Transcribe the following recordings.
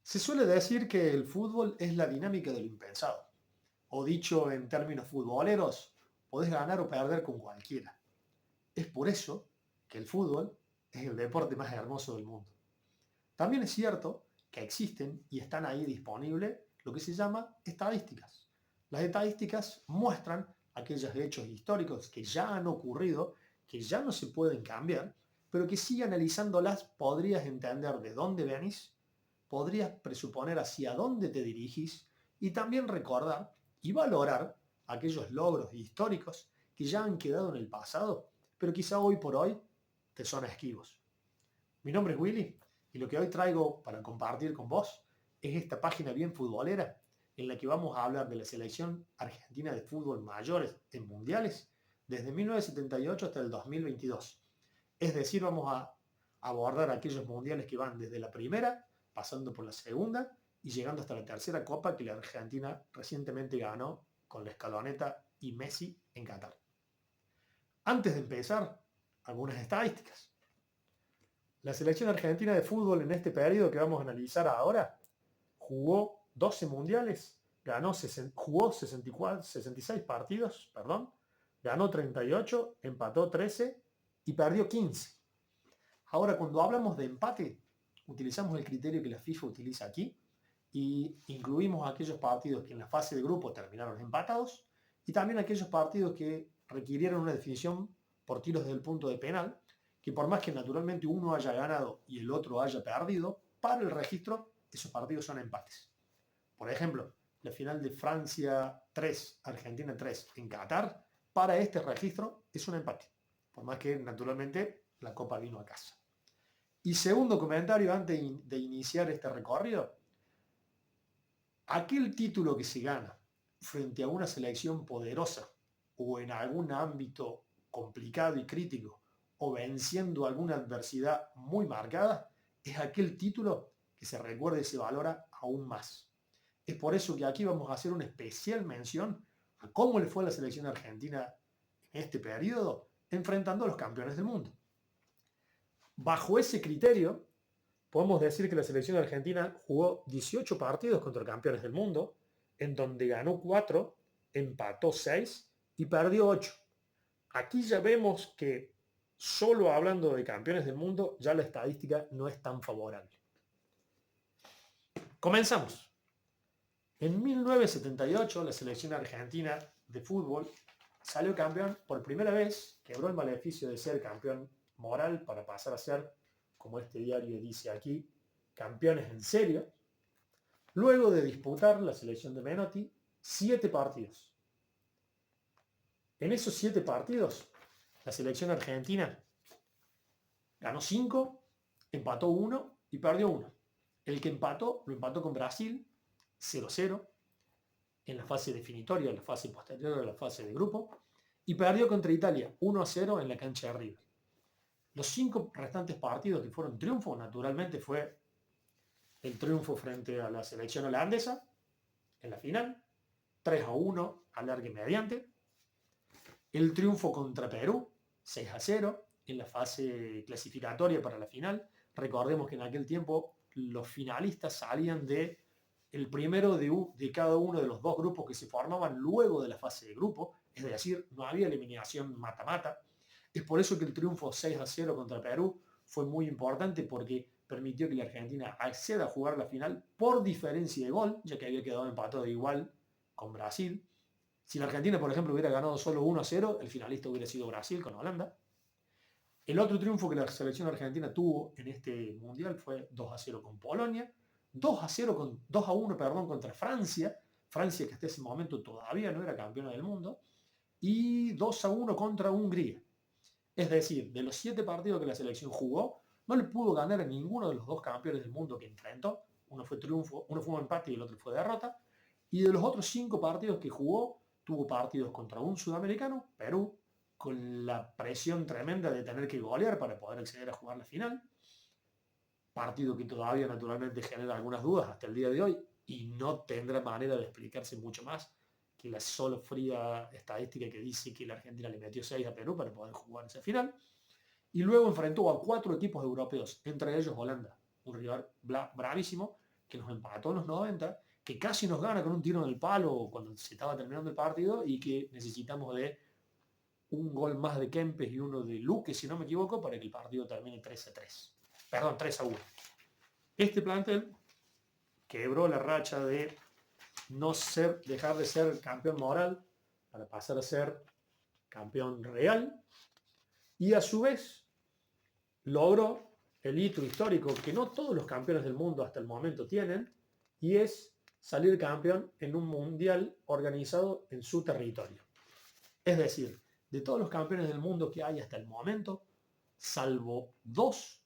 Se suele decir que el fútbol es la dinámica de lo impensado. O dicho en términos futboleros, podés ganar o perder con cualquiera. Es por eso que el fútbol es el deporte más hermoso del mundo. También es cierto que existen y están ahí disponibles lo que se llama estadísticas. Las estadísticas muestran aquellos hechos históricos que ya han ocurrido, que ya no se pueden cambiar, pero que si analizándolas podrías entender de dónde venís, podrías presuponer hacia dónde te dirigís y también recordar y valorar aquellos logros históricos que ya han quedado en el pasado, pero quizá hoy por hoy te son esquivos. Mi nombre es Willy y lo que hoy traigo para compartir con vos es esta página bien futbolera en la que vamos a hablar de la selección argentina de fútbol mayores en mundiales desde 1978 hasta el 2022. Es decir, vamos a abordar aquellos mundiales que van desde la primera, pasando por la segunda y llegando hasta la tercera copa que la Argentina recientemente ganó con la Escaloneta y Messi en Qatar. Antes de empezar, algunas estadísticas. La selección argentina de fútbol en este periodo que vamos a analizar ahora jugó 12 mundiales, jugó 66 partidos, ganó 38, empató 13 y perdió 15. Ahora, cuando hablamos de empate, utilizamos el criterio que la FIFA utiliza aquí y incluimos aquellos partidos que en la fase de grupo terminaron empatados y también aquellos partidos que requirieron una definición por tiros desde el punto de penal, que por más que naturalmente uno haya ganado y el otro haya perdido, para el registro esos partidos son empates. Por ejemplo, la final de Francia 3, Argentina 3 en Qatar, para este registro es un empate, por más que naturalmente la copa vino a casa. Y segundo comentario antes de iniciar este recorrido, aquel título que se gana frente a una selección poderosa o en algún ámbito complicado y crítico o venciendo alguna adversidad muy marcada, es aquel título que se recuerda y se valora aún más. Es por eso que aquí vamos a hacer una especial mención a cómo le fue a la selección argentina en este periodo enfrentando a los campeones del mundo. Bajo ese criterio, podemos decir que la selección argentina jugó 18 partidos contra campeones del mundo, en donde ganó 4, empató 6 y perdió 8. Aquí ya vemos que solo hablando de campeones del mundo, ya la estadística no es tan favorable. Comenzamos. En 1978, la selección argentina de fútbol salió campeón por primera vez, quebró el maleficio de ser campeón moral para pasar a ser, como este diario dice aquí, campeones en serio, luego de disputar la selección de Menotti 7 partidos. En esos 7 partidos, la selección argentina ganó 5, empató 1 y perdió 1. El que empató, lo empató con Brasil 0-0 en la fase definitoria, en la fase posterior a la fase de grupo, y perdió contra Italia 1-0 en la cancha de River. Los 5 restantes partidos que fueron triunfos, naturalmente, fue el triunfo frente a la selección holandesa en la final, 3-1 alargue mediante, el triunfo contra Perú, 6-0 en la fase clasificatoria para la final. Recordemos que en aquel tiempo los finalistas salían de el primero de cada uno de los 2 grupos que se formaban luego de la fase de grupo, es decir, no había eliminación mata-mata. Es por eso que el triunfo 6-0 contra Perú fue muy importante porque permitió que la Argentina acceda a jugar la final por diferencia de gol, ya que había quedado empatado igual con Brasil. Si la Argentina, por ejemplo, hubiera ganado solo 1-0, el finalista hubiera sido Brasil con Holanda. El otro triunfo que la selección argentina tuvo en este mundial fue 2-0 con Polonia, 2-1 contra Francia, Francia que hasta ese momento todavía no era campeona del mundo, y 2-1 contra Hungría. Es decir, de los 7 partidos que la selección jugó, no le pudo ganar a ninguno de los 2 campeones del mundo que enfrentó. Uno fue triunfo, uno fue un empate y el otro fue derrota. Y de los otros 5 partidos que jugó, tuvo partidos contra un sudamericano, Perú, con la presión tremenda de tener que golear para poder acceder a jugar la final. Partido que todavía naturalmente genera algunas dudas hasta el día de hoy y no tendrá manera de explicarse mucho más que la solo fría estadística que dice que la Argentina le metió 6 a Perú para poder jugar esa final. Y luego enfrentó a 4 equipos europeos, entre ellos Holanda, un rival bravísimo, que nos empató en los 90, que casi nos gana con un tiro en el palo cuando se estaba terminando el partido y que necesitamos de un gol más de Kempes y uno de Luque, si no me equivoco, para que el partido termine 3-3. Perdón, 3-1. Este plantel quebró la racha de dejar de ser campeón moral para pasar a ser campeón real y a su vez logró el hito histórico que no todos los campeones del mundo hasta el momento tienen, y es salir campeón en un mundial organizado en su territorio. Es decir, de todos los campeones del mundo que hay hasta el momento, salvo 2,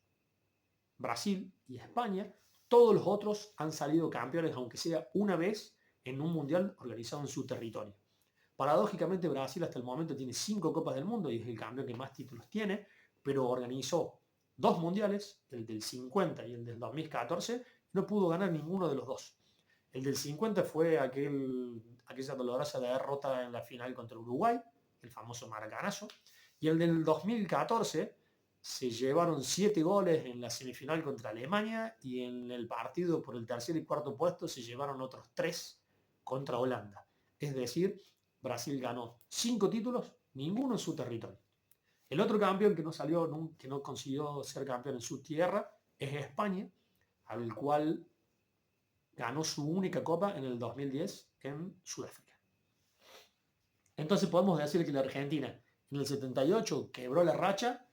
Brasil y España, todos los otros han salido campeones, aunque sea una vez, en un mundial organizado en su territorio. Paradójicamente, Brasil hasta el momento tiene 5 Copas del Mundo y es el campeón que más títulos tiene, pero organizó 2 mundiales, el del 50 y el del 2014, no pudo ganar ninguno de los 2. El del 50 fue aquella dolorosa derrota en la final contra Uruguay, el famoso maracanazo, y el del 2014 se llevaron 7 goles en la semifinal contra Alemania y en el partido por el tercer y cuarto puesto se llevaron otros 3 contra Holanda. Es decir, Brasil ganó 5 títulos, ninguno en su territorio. El otro campeón que no consiguió ser campeón en su tierra es España, al cual ganó su única copa en el 2010 en Sudáfrica. Entonces podemos decir que la Argentina en el 78 quebró la racha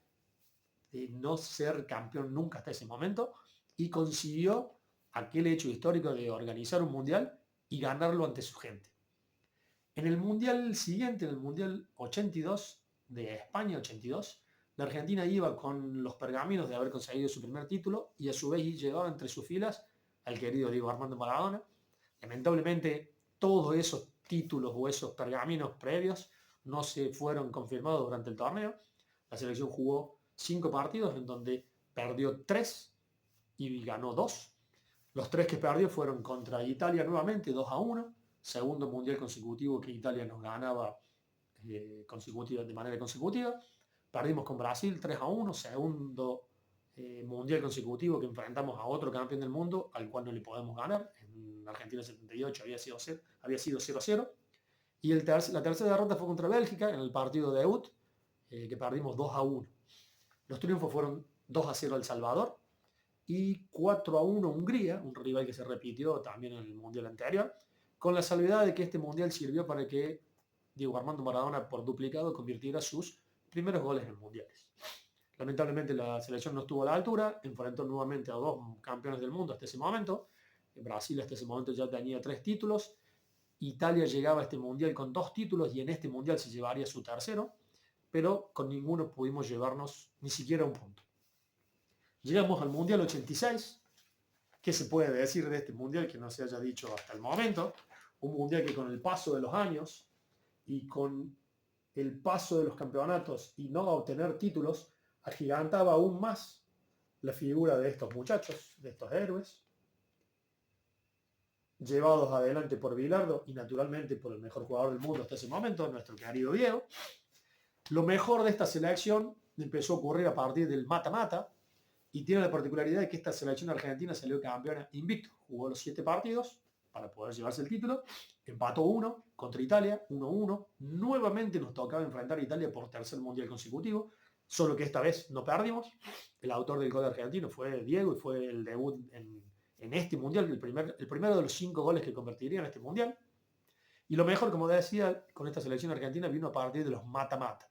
de no ser campeón nunca hasta ese momento y consiguió aquel hecho histórico de organizar un mundial y ganarlo ante su gente. En el mundial siguiente, en el mundial 82 de España 82, la Argentina iba con los pergaminos de haber conseguido su primer título y a su vez llevaba entre sus filas al querido Diego Armando Maradona. Lamentablemente todos esos títulos o esos pergaminos previos no se fueron confirmados durante el torneo. La selección jugó 5 partidos en donde perdió 3 y ganó 2. Los 3 que perdió fueron contra Italia nuevamente, 2-1, segundo mundial consecutivo que Italia nos ganaba de manera consecutiva. Perdimos con Brasil 3-1, segundo mundial consecutivo que enfrentamos a otro campeón del mundo al cual no le podemos ganar. En Argentina 78 había sido 0-0. Y la tercera derrota fue contra Bélgica en el partido de debut, que perdimos 2-1. Los triunfos fueron 2-0 El Salvador y 4-1 Hungría, un rival que se repitió también en el mundial anterior, con la salvedad de que este mundial sirvió para que Diego Armando Maradona, por duplicado, convirtiera sus primeros goles en mundiales. Lamentablemente la selección no estuvo a la altura, enfrentó nuevamente a 2 campeones del mundo hasta ese momento. Brasil hasta ese momento ya tenía 3 títulos, Italia llegaba a este mundial con 2 títulos y en este mundial se llevaría su tercero, pero con ninguno pudimos llevarnos ni siquiera un punto. Llegamos al mundial 86. ¿Qué se puede decir de este mundial que no se haya dicho hasta el momento? Un mundial que con el paso de los años y con el paso de los campeonatos y no obtener títulos, agigantaba aún más la figura de estos muchachos, de estos héroes, llevados adelante por Bilardo y naturalmente por el mejor jugador del mundo hasta ese momento, nuestro querido Diego. Lo mejor de esta selección empezó a ocurrir a partir del mata-mata y tiene la particularidad de que esta selección argentina salió campeona invicto. Jugó los 7 partidos para poder llevarse el título, empató 1 contra Italia, 1-1. Nuevamente nos tocaba enfrentar a Italia por tercer mundial consecutivo, solo que esta vez no perdimos. El autor del gol argentino fue Diego y fue el debut en este mundial, el primero de los 5 goles que convertiría en este mundial. Y lo mejor, como decía, con esta selección argentina vino a partir de los mata-mata.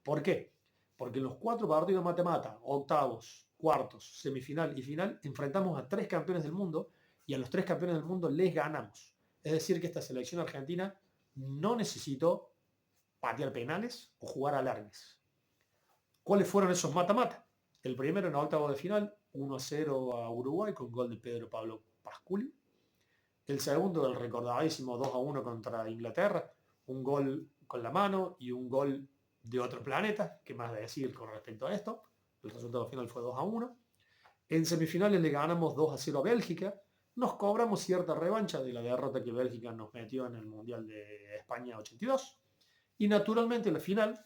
¿Por qué? Porque en los 4 partidos mata-mata, octavos, cuartos, semifinal y final, enfrentamos a 3 campeones del mundo y a los 3 campeones del mundo les ganamos. Es decir, que esta selección argentina no necesitó patear penales o jugar alargues. ¿Cuáles fueron esos mata-mata? El primero en octavo de final, 1-0 a Uruguay con gol de Pedro Pablo Pasculi. El segundo, el recordadísimo 2-1 contra Inglaterra, un gol con la mano y un gol de otro planeta. ¿Qué más decir con respecto a esto? El resultado final fue 2-1. En semifinales le ganamos 2-0 a Bélgica. Nos cobramos cierta revancha de la derrota que Bélgica nos metió en el Mundial de España 82. Y naturalmente la final,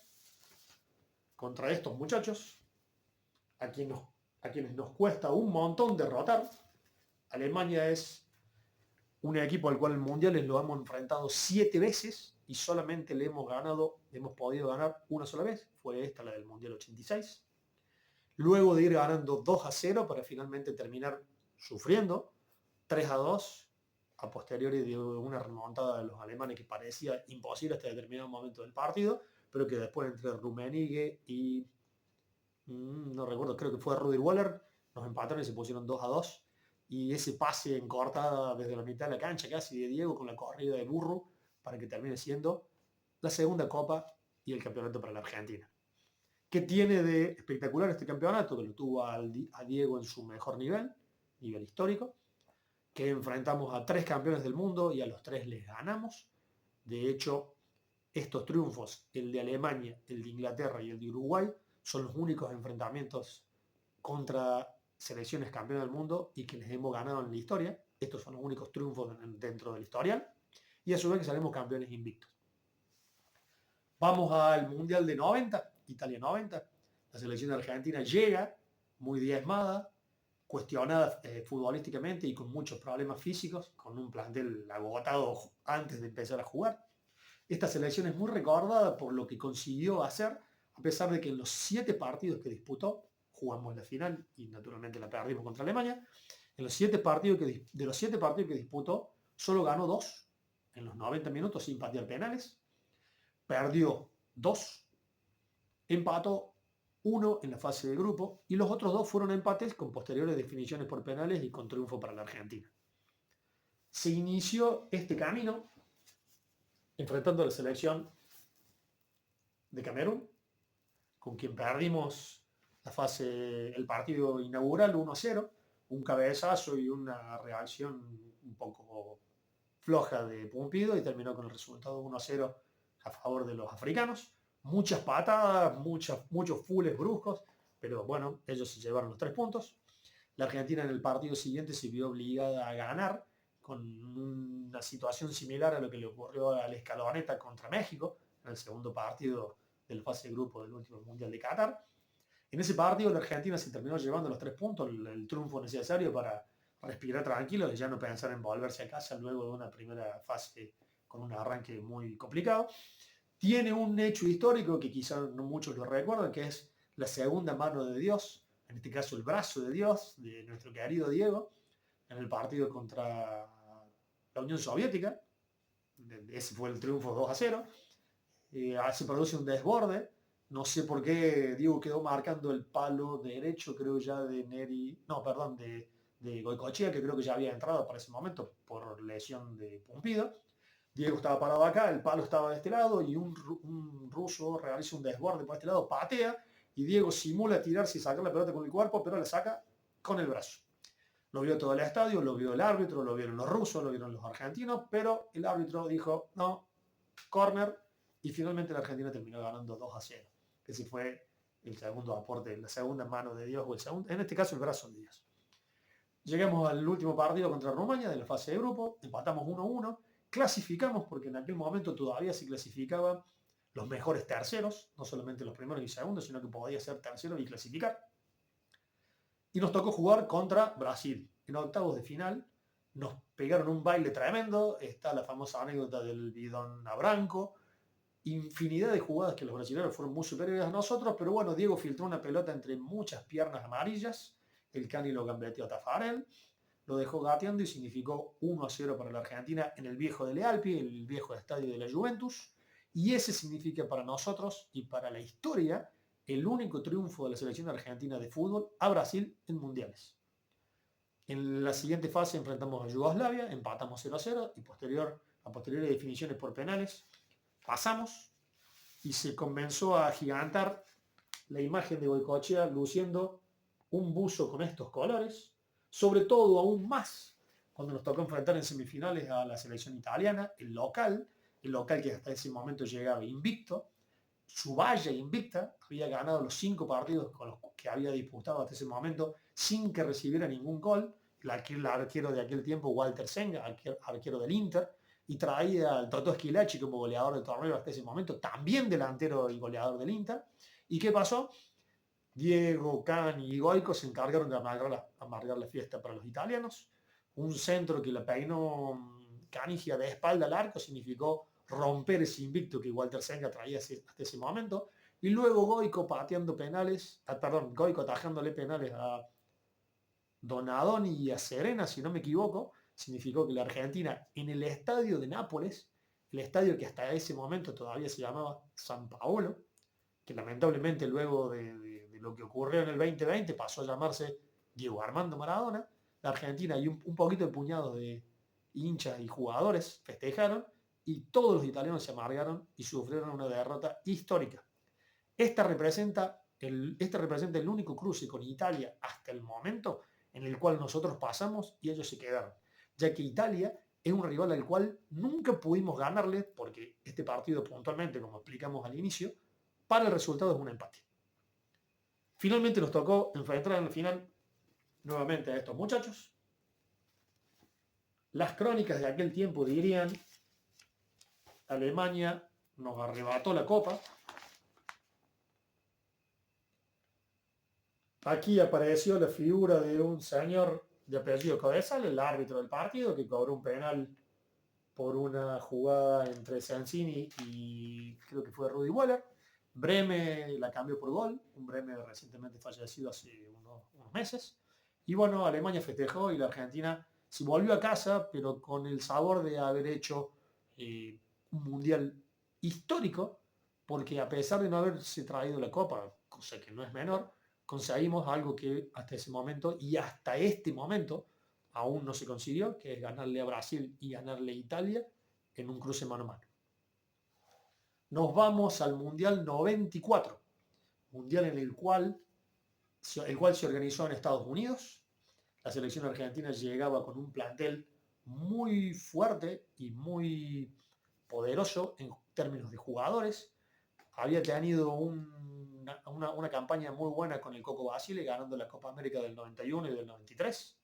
contra estos muchachos, a quienes nos cuesta un montón derrotar, Alemania es un equipo al cual en mundiales lo hemos enfrentado 7 veces y solamente le hemos podido ganar una sola vez. Fue esta la del Mundial 86. Luego de ir ganando 2-0 para finalmente terminar sufriendo 3-2 a posteriori de una remontada de los alemanes que parecía imposible hasta determinado momento del partido, pero que después entre Rummenigge y no recuerdo, creo que fue Rudi Waller, nos empataron y se pusieron 2-2. Y ese pase en cortada desde la mitad de la cancha casi de Diego con la corrida de burro para que termine siendo la segunda copa y el campeonato para la Argentina. ¿Qué tiene de espectacular este campeonato? Que lo tuvo a Diego en su mejor nivel histórico, que enfrentamos a 3 campeones del mundo y a los 3 les ganamos. De hecho, estos triunfos, el de Alemania, el de Inglaterra y el de Uruguay, son los únicos enfrentamientos contra selecciones campeonas del mundo y que les hemos ganado en la historia. Estos son los únicos triunfos dentro del historial. Y a su vez que salimos campeones invictos. Vamos al Mundial de 90, Italia 90. La selección de Argentina llega muy diezmada, cuestionada futbolísticamente y con muchos problemas físicos, con un plantel agotado antes de empezar a jugar. Esta selección es muy recordada por lo que consiguió hacer, a pesar de que en los 7 partidos que disputó, jugamos la final y naturalmente la perdimos contra Alemania, en los 7 partidos de los 7 partidos que disputó, solo ganó 2 en los 90 minutos sin patear penales, perdió 2, empató 1 en la fase de grupo y los otros 2 fueron empates con posteriores definiciones por penales y con triunfo para la Argentina. Se inició este camino enfrentando a la selección de Camerún, con quien perdimos el partido inaugural 1-0, un cabezazo y una reacción un poco floja de Pumpido y terminó con el resultado 1-0 a favor de los africanos. Muchas patadas, muchos fulles bruscos, pero bueno, ellos se llevaron los 3 puntos. La Argentina en el partido siguiente se vio obligada a ganar con una situación similar a lo que le ocurrió a la Escaloneta contra México en el segundo partido del fase de grupo del último Mundial de Qatar. En ese partido la Argentina se terminó llevando los 3 puntos, el triunfo necesario para respirar tranquilo y ya no pensar en volverse a casa luego de una primera fase con un arranque muy complicado. Tiene un hecho histórico que quizás no muchos lo recuerdan, que es la segunda mano de Dios, en este caso el brazo de Dios, de nuestro querido Diego, en el partido contra la Unión Soviética. Ese fue el triunfo 2-0. Se produce un desborde. No sé por qué Diego quedó marcando el palo derecho, creo ya de Goicoechea, que creo que ya había entrado para ese momento por lesión de Pumpido. Diego estaba parado acá, el palo estaba de este lado y un ruso realiza un desborde por este lado, patea y Diego simula tirarse y sacar la pelota con el cuerpo, pero la saca con el brazo. Lo vio todo el estadio, lo vio el árbitro, lo vieron los rusos, lo vieron los argentinos, pero el árbitro dijo, no, córner, y finalmente la Argentina terminó ganando 2-0. Ese fue el segundo aporte, la segunda mano de Dios, en este caso el brazo de Dios. Llegamos al último partido contra Rumania de la fase de grupo, empatamos 1-1, clasificamos porque en aquel momento todavía se clasificaban los mejores terceros, no solamente los primeros y segundos, sino que podía ser tercero y clasificar. Y nos tocó jugar contra Brasil. En octavos de final nos pegaron un baile tremendo, está la famosa anécdota del bidón a Branco, infinidad de jugadas que los brasileños fueron muy superiores a nosotros, pero bueno, Diego filtró una pelota entre muchas piernas amarillas, el Cani lo gambeteó a Tafarel, lo dejó gateando y significó 1-0 para la Argentina en el viejo de Lealpi, el viejo estadio de la Juventus, y ese significa para nosotros y para la historia el único triunfo de la selección argentina de fútbol a Brasil en mundiales. En la siguiente fase enfrentamos a Yugoslavia, empatamos 0-0 y a posteriores definiciones por penales pasamos y se comenzó a agigantar la imagen de Goicoechea luciendo un buzo con estos colores, sobre todo aún más cuando nos tocó enfrentar en semifinales a la selección italiana, el local que hasta ese momento llegaba invicto, su valla invicta, había ganado los 5 partidos con los que había disputado hasta ese momento sin que recibiera ningún gol, el arquero de aquel tiempo, Walter Senga, arquero del Inter, y traía al Totò Schillaci como goleador del torneo hasta ese momento, también delantero y goleador del Inter. ¿Y qué pasó? Diego, Cani y Goico se encargaron de amargar la fiesta para los italianos. un centro que la peinó Canigia de espalda al arco, significó romper ese invicto que Walter Senga traía hasta ese momento. Y luego Goico pateando penales, Goico atajándole penales a Donadoni y a Serena, si no me equivoco, significó que la Argentina en el estadio de Nápoles, el estadio que hasta ese momento todavía se llamaba San Paolo, que lamentablemente luego de lo que ocurrió en el 2020 pasó a llamarse Diego Armando Maradona, la Argentina y un poquito de puñado de hinchas y jugadores festejaron y todos los italianos se amargaron y sufrieron una derrota histórica. Este representa el único cruce con Italia hasta el momento en el cual nosotros pasamos y ellos se quedaron, ya que Italia es un rival al cual nunca pudimos ganarle porque este partido puntualmente, como explicamos al inicio, para el resultado es un empate. Finalmente nos tocó enfrentar en el final nuevamente a estos muchachos. Las crónicas de aquel tiempo dirían: Alemania nos arrebató la copa. Aquí apareció la figura de un señor de apellido Codesal, el árbitro del partido, que cobró un penal por una jugada entre Sensini y creo que fue Rudi Waller. Breme la cambió por gol, un Breme recientemente fallecido hace unos meses. Y bueno, Alemania festejó y la Argentina se volvió a casa, pero con el sabor de haber hecho un mundial histórico, porque a pesar de no haberse traído la copa, cosa que no es menor, conseguimos algo que hasta ese momento y hasta este momento aún no se consiguió, que es ganarle a Brasil y ganarle a Italia en un cruce mano a mano. Nos vamos al Mundial 94, mundial en el cual se organizó en Estados Unidos. La selección argentina llegaba con un plantel muy fuerte y muy poderoso en términos de jugadores. Había tenido una campaña muy buena con el Coco Basile, ganando la Copa América del 91 y del 93.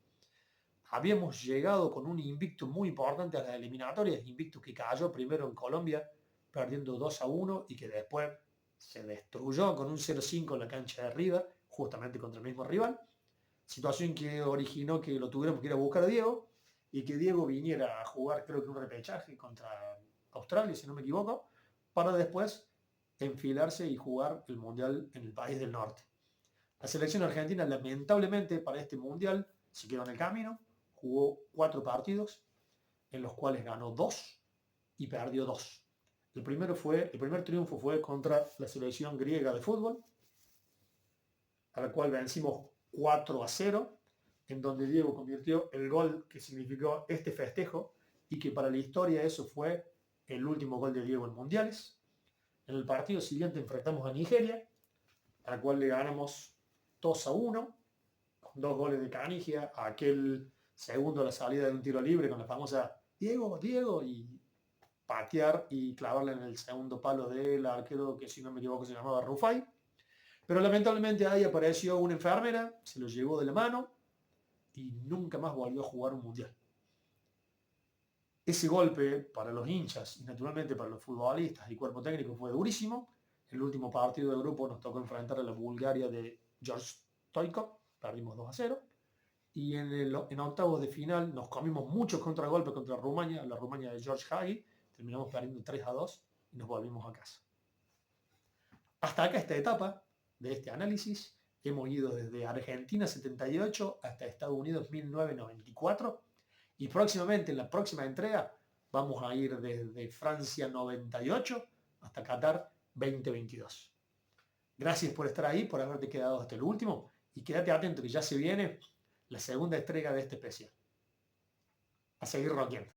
Habíamos llegado con un invicto muy importante a las eliminatorias, invicto que cayó primero en Colombia, perdiendo 2-1 y que después se destruyó con un 0-5 en la cancha de River, justamente contra el mismo rival. Situación que originó que lo tuviéramos que ir a buscar a Diego y que Diego viniera a jugar, creo que un repechaje contra Australia, si no me equivoco, para después enfilarse y jugar el Mundial en el país del norte. La selección argentina, lamentablemente, para este Mundial se quedó en el camino, jugó 4 partidos, en los cuales ganó 2 y perdió 2. El primer triunfo fue contra la selección griega de fútbol, a la cual vencimos 4-0, en donde Diego convirtió el gol que significó este festejo y que para la historia eso fue el último gol de Diego en mundiales. En el partido siguiente enfrentamos a Nigeria, a la cual le ganamos 2-1, con 2 goles de Canigia, a aquel segundo a la salida de un tiro libre con la famosa Diego, Diego, y patear y clavarle en el segundo palo del arquero que, si no me equivoco, se llamaba Rufai. Pero lamentablemente ahí apareció una enfermera, se lo llevó de la mano y nunca más volvió a jugar un mundial. Ese golpe para los hinchas y naturalmente para los futbolistas y cuerpo técnico fue durísimo. El último partido de grupo nos tocó enfrentar a la Bulgaria de George Stoichkov, perdimos 2-0. Y en octavos de final nos comimos muchos contragolpes contra Rumania, la Rumania de George Hagi, terminamos perdiendo 3-2 y nos volvimos a casa. Hasta acá esta etapa de este análisis, hemos ido desde Argentina 78 hasta Estados Unidos 1994 y próximamente en la próxima entrega vamos a ir desde Francia 98 hasta Qatar 2022. Gracias por estar ahí, por haberte quedado hasta el último y quédate atento que ya se viene la segunda entrega de este especial. A seguir rockeando.